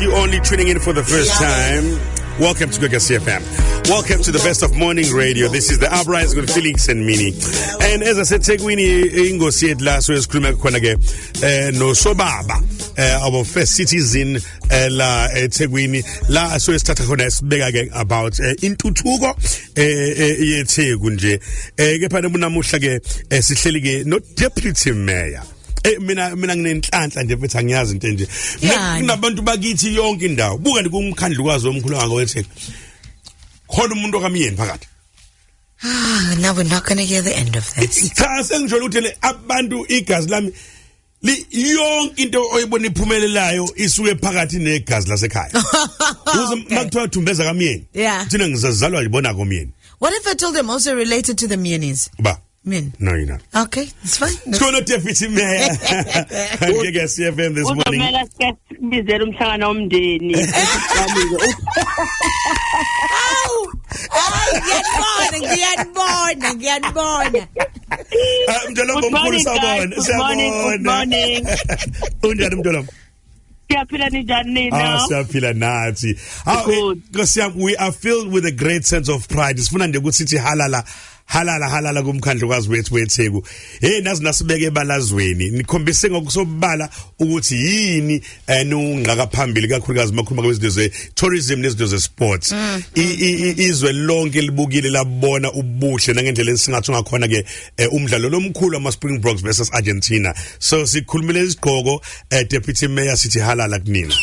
you're only tuning in for the first time, welcome to Gagasi FM. Welcome to the best of morning radio. This is the Uprise with Felix and Mini. And as I said, Tegwini ingosi etla so esikhuluma khona ke no Sobaba, our first citizen la Tegwini la so esithatha khona sibeka ke about intuthuko yeThegu nje. Ke phana namuhla ke sihleli ke no deputy mayor. Mina nginenhlanhla nje mfethu angiyazi into nje. Kunabantu bakithi yonke indawo. Buka ndikumkhandlu kwazo omkhulu ngakwethi. Khona umuntu okamyeni phakathi. Now we're not going to hear the end of this. Cha sengijolo ukuthi le abantu igazi lami yonke into oyibona iphumelelayo isuke phakathi negazi lasekhaya. Uze makuthiwa thumbeza kamyeni. Thina ngizazalwa ngibona komyeni. What if I told them also related to the Myenis? Ba. Men. No, you're not. Okay, it's fine. It's going to deputy mayor. Gagasi FM this morning. Good morning. We are filled with a great sense of pride. It's fun and the good city halala kumkhandlu kwazi wethu weThegu. Nazi nasibeke ebalazweni nikhombise ngokusobala ukuthi yini nungqaka phambili kakhulukazi makhuluma kwezinto ze tourism nezinto ze sports. Izwe lonke libukile labona ubuhle nangendlela esingathi ngakhona ke umdlalo lomkhulu ama Springboks versus Argentina. So sikhulumile isigqoko deputy mayor sithi halala kunina.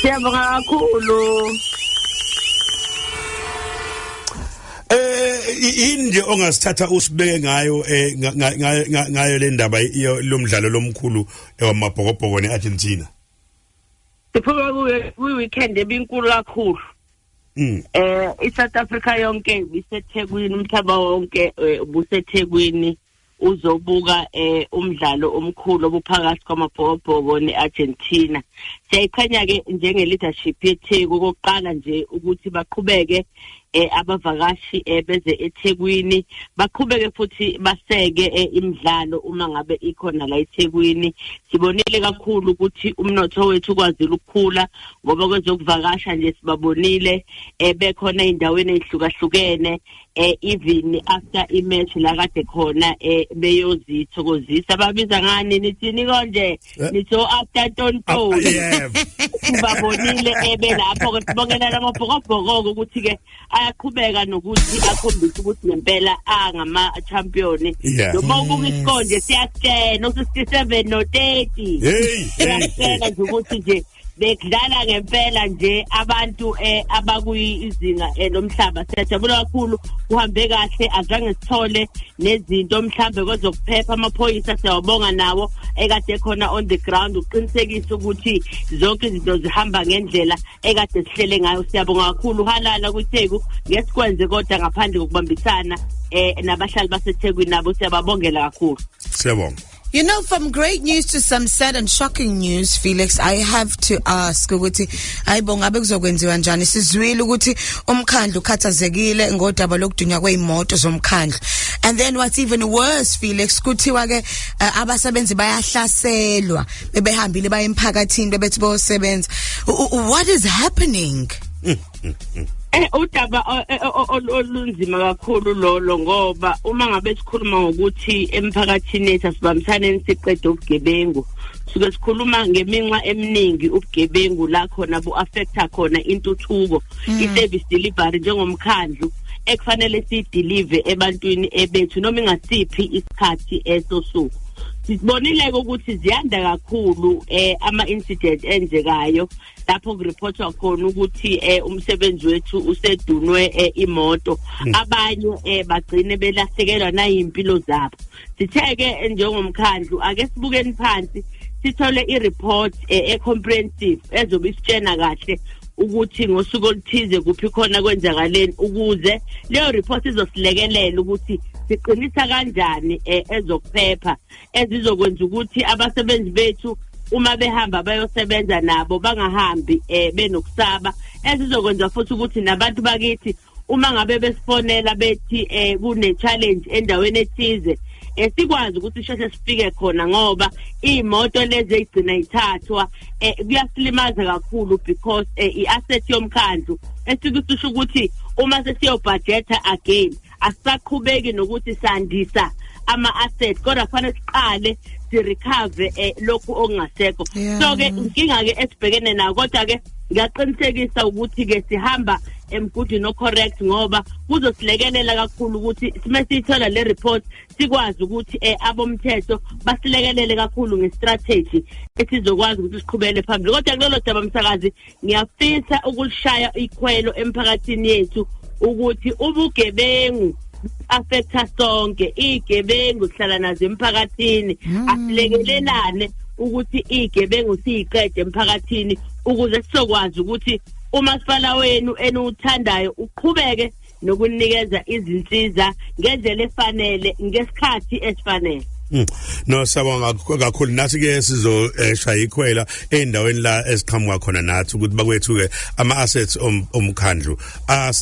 Siyabonga kakhulu. Inje ongasithatha usibeke ngayo ngayo le ndaba lomdlalo lomkhulu ewamabhokobhoko neArgentina. Siphuma ku weekend ebinkulu kakhulu. iSouth Africa yonke biseThekwini umhlaba wonke buseThekwini uzobuka umdlalo omkhulu obuphakathi kwamabhokobhoko neArgentina. Siyayikhanya ke njenge leadership yeThegu kokuqala nje ukuthi baqhubeke abavakashi beze eThekwini baqhubeke futhi baseke imidlalo uma ngabe ikhona la eThekwini. Sibonile kakhulu ukuthi umnotho wethu kwazile ukukhula ngoba kwezokuvakasha nje sibabonile bekhona indaweni ezihlukahlukene even after imatch la kade khona beyozithokozisa babiza ngani nithini konje nitho after tonto sibabonile belapho ke sibongela lamabhokobhoko ukuthi ke ayaqhubeka nokuthi akhombise ukuthi ngempela angama champion noma ubuka isikonje siyasitshena u67 no 30 siyasitshena nje ukuthi nje bekudlala ngempela nje abantu abakuyizinga lomhlaba. Siyajabula kakhulu uhambe kahle azange sithole nezinto mhlambe kwezokuphepha amaphoyisa siyabonga nawo ekade khona on the ground uqinisekisa ukuthi zonke izinto zihamba ngendlela ekade sihlele ngayo. Siyabonga kakhulu halala kuThegu ngesikwenze kodwa ngaphandle kokubambisana nabahlali baseThekwini nabo siyababongela kakhulu. Siyabonga. You know, from great news to some sad and shocking news, Felix, I have to ask ukuthi ayibonga bekuzokwenziwa njani. Sizwile ukuthi umkhandlu ukhathazekile ngodaba lokudunywa kweimoto zomkhandlu. And then what's even worse, Felix, kuthiwa ke abasebenzi bayahlaselwa bebehambile baye emphakathini bebethi bosebenza. What is happening? Udaba olunzima kakhulu lolo ngoba uma ngabe sikhuluma ngokuthi emphakathini ethu sibambisane nesiqedo ubugebengu suke sikhuluma ngeminqa eminingi ubugebengu la khona bu affecta khona intuthuko iservice delivery njengomkhandlu ekufanele sideliver ebantwini ebethu noma ingasiphi isikhathi esosuku. Sibonile ukuthi ziyanda kakhulu ama incident enjekayo lapho kureportwa khona ukuthi umsebenzi wethu usedunwe imoto abanye bagcine belahlekelwa nayimpilo zabo. Sitheke njengomkhandlu ake sibukeni phansi sithole ireport comprehensive ezobe isitshena kahle ukuthi ngosuku oluthize kuphi khona kwenzakaleni ukuze leyo report izosilekelela ukuthi siqinisa kanjani ezokuphepha ezizokwenza ukuthi abasebenzi bethu uma behamba bayosebenza nabo bangahambi benokusaba ezizokwenza futhi ukuthi nabantu bakithi uma ngabe besifonela bethi kune challenge endaweni ethize sikwazi ukuthi sheshe sifike khona ngoba imoto lezi egcina ithathwa kuyasilimaza kakhulu because iasset yomkhandlu esikusho ukuthi uma sesiyobudgeta again asaqhubeki nokuthi sandisa ama asset kodwa kufanele siqale si recover lokhu okungasekho so ke inkinga ke esibhekene nayo kodwa ke ngiyaqinisekisa ukuthi ke sihamba emgudini no correct ngoba kuzosilekelela kakhulu ukuthi simesithola le report sikwazi ukuthi abomthetho basilekelele kakhulu ngestrategy esizokwazi ukuthi siqhubele phambili kodwa kulelo daba msakazi ngiyafisa ukulishaya ikhwelo emphakathini yethu ukuthi ubugebengu affecta sonke igebengu sihlala nazo emphakathini asilekelelane ukuthi igebengu siyiqede emphakathini ukuze sizokwazi ukuthi umasipala wenu enuthandayo uqhubeke nokunikeza izinsiza ngendlela efanele ngesikhathi esifanele. No sabonga kakhulu nathi ke sizoshaya ikhwela endaweni la esiqhamuka khona nathi ukuthi bakwethu ke ama assets omkhandlu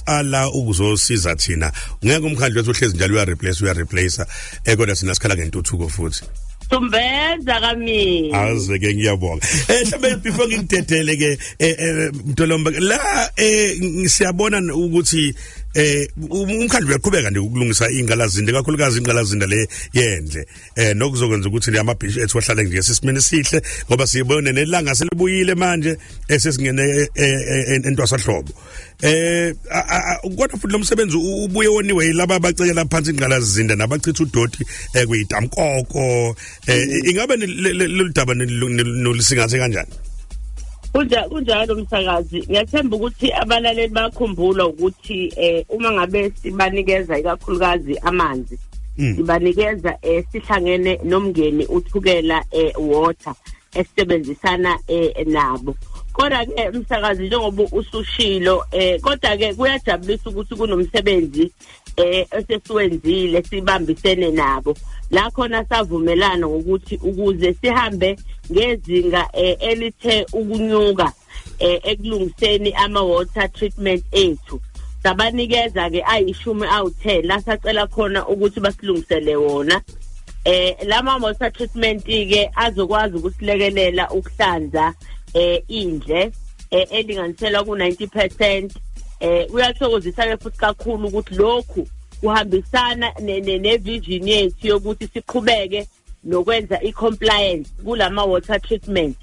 ala ukuzosiza thina ngeke umkhandlu wethu ohlezi njalo uya-replace kodwa sina sikhala ngentuthuko futhi. Tumbenza kami azeke ngiyabonga mhlambe before ngidedele ke Mtolomba la siyabona ukuthi umkhandlu uyaqhubeka nje ukulungisa ingqalazinde kakhulukazi ingqalazinde le yendle nokuzokwenza ukuthi le amabhishi ethu ahlale nje sesimene sihle ngoba siyibone nelanga selibuyile manje esesingene entwasahlobo kodwa futhi lo msebenzi ubuye woniwe laba abacekela phansi ingqalazinde nabachitha udoti kuyidamkoko ingabe lolu daba nolisingathe kanjani? Kunjalo msakazi ngiyathemba ukuthi abalaleli bakhumbula ukuthi uma ngabe sibanikeza ikakhulukazi amanzi sibanikeza sihlangene nomngeni uthukela water esebenzisana nabo kodwa ke msakazi njengoba usushilo kodwa ke kuyajabulisa ukuthi kunomsebenzi esesiwenzile sibambisene nabo la khona savumelana ukuthi ukuze sihambe ngezinga elithe ukunyuka ekulungiseni ama water treatment ethu sabanikeza ke ayishumi 10 la sacela khona ukuthi basilungisele wona lama water treatment ke azokwazi ukusilekelela ukuhlanza indle elinganiselwa ku 90%. Uyathokozisa ke futhi kakhulu ukuthi lokhu kuhambisana nevision yethu yokuthi siqhubeke nokwenza icompliance kulama water treatment.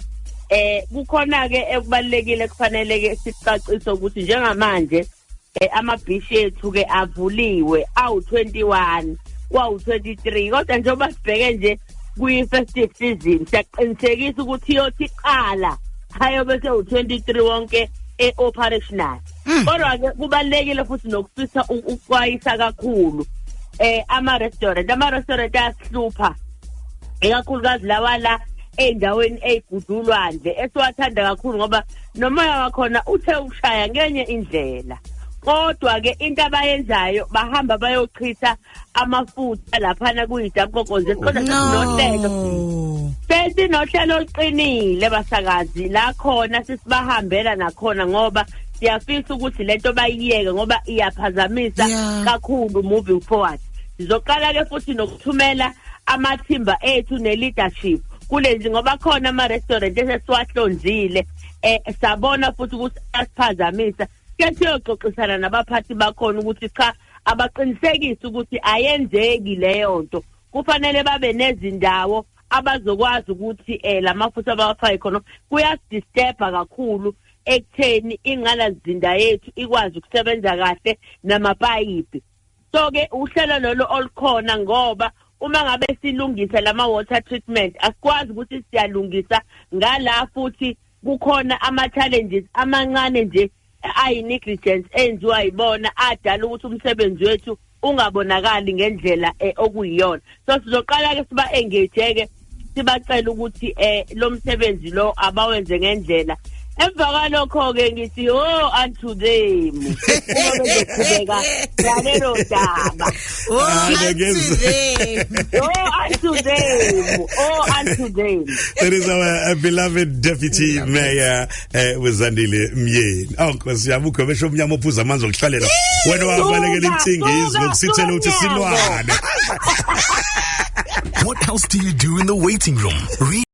Kukhona ke ekubalekile kufanele ke sicacise ukuthi njengamanje amabhishi ethu ke avuliwe awu21 kwawu23 kodwa njengoba sibheke nje kuyi-festive season siyaqinisekisa ukuthi yothi qala hayo bese u23 wonke operational kodwa ke kubalekile futhi nokusisa ukwayisa kakhulu ama-restaurant ayahlupha ikakhulukazi lawala endaweni eyigudulwandle esiwathanda kakhulu ngoba nomoya wakhona uthe ushaya ngenye indlela kodwa ke into abayenzayo bahamba bayochitha amafutha laphana kuyidamkokonze kodwa sesinohlelo oluqinile basakazi la khona sisibahambela nakhona ngoba siyafisa ukuthi lento bayiyeke ngoba iyaphazamisa kakhulu moving forward. Sizoqala ke futhi nokuthumela amathimba ethu ne-leadership kulezi ngoba khona ama-restaurant esesiwahlonzile sabona futhi ukuthi asiphazamisa ke siyoxoxisana nabaphathi bakhona ukuthi cha abaqinisekise ukuthi ayenzeki leyo nto kufanele babe nezindawo abazokwazi ukuthi lamafutha abafaka khona kuyadisturba kakhulu ekutheni ingqalazinda yethu ikwazi ukusebenza kahle namapayipi. So ke uhlelo lolo olukhona ngoba uma ngabe silungisa lama water treatment asikwazi ukuthi siyalungisa ngala futhi kukhona ama challenges amancane nje ayi-negligence enziwa yibona adala ukuthi umsebenzi wethu ungabonakali ngendlela okuyiyona. So sizoqala ke siba engage sibacela ukuthi lo msebenzi lo abawenze ngendlela. Emva kwalokho ke ngithi unto them uma bezoqhubeka ngalelo daba unto them. That is our beloved deputy mayor Zandile Myeni. Nkosi yami ukho besho umnyama ophuza amanzi okuhlalela wena wabalekela incingizi ngokusithela ukuthi silwane What else do you do in the waiting room? Read